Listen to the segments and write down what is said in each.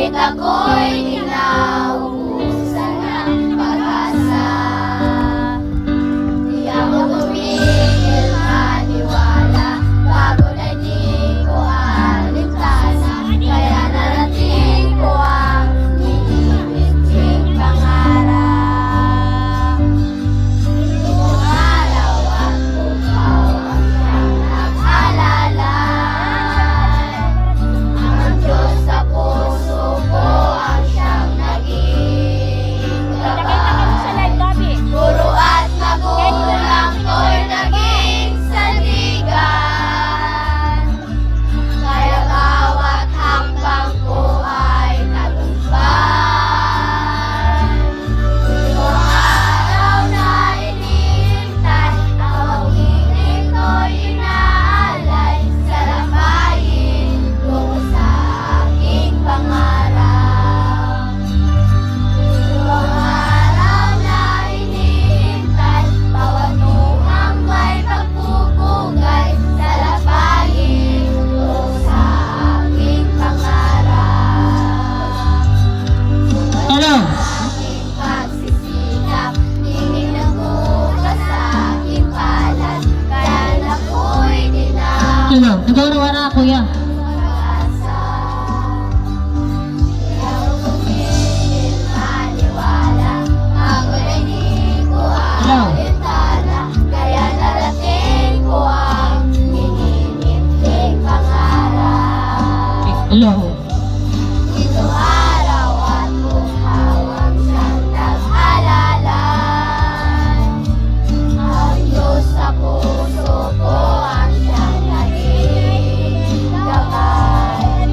ngunit ako'y inaubusan ng pag-asa. Di ako tumigil maniwala, bago na di ko alintana, kaya narating ko ang iniibig pangarap. Itong araw at bukaw ang siyang nag-alala. Ang Diyos sa puso ko ang siyang naging gabay. Puro at magulang ko'y naging sandigan, kaya bawat hakbang ko ay tagumpay. Ito ang araw na inihintay, ang pag-ibig ko'y inaalay, salabahin tungo sa aking pangarap. Ito ang araw na inihintay, bawat tuhang may pagpupugay, salabahin tungo sa aking pangarap. Hello. Aking pagsisikap, hingin ng bukas sa aking palad, kaya ako'y Hello. Nagawarawa na kuya. pag-asa. Di ako tumigil maniwala, bago na di ko alintana, kaya narating ko ang ininintig pangarap. Hello. Ito araw at bukaw ang siyang nag-alala. Ang Diyos sa puso ko ang siyang naging gabay.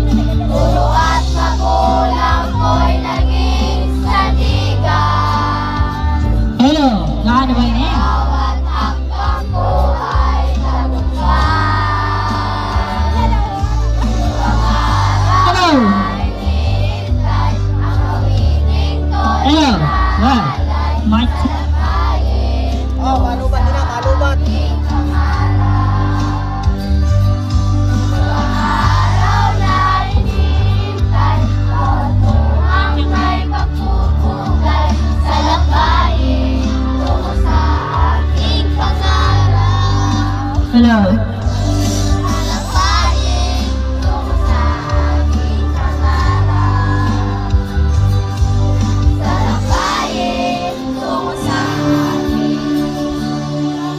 Puro at magulang ko'y naging sandigan, Hello. Nakano ba yun eh? bawat hakbang ko ay tagumpay. Ang araw Hello. ay hinihintay, ang kawining ko'y Hello. Wow. inaalay, Mike. salabahin Oh, malubat din na, malubat. aking pangarap. Ang araw na hinihintay, bawat tuhang may pagpupugay, salabahin tungo sa aking pangarap. Hello. Salabahin tungo sa aking pangarap. Salabahin tungo sa aking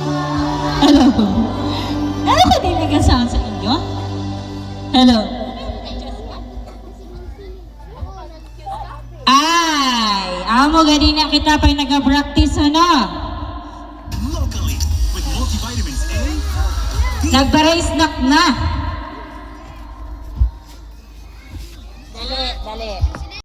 pangarap. Hello. Ano ko diligan sa inyo? Hello. Ay, amo ganina kita pa nag-practice ano? Locally with multivitamins A. Nagbaray snack na.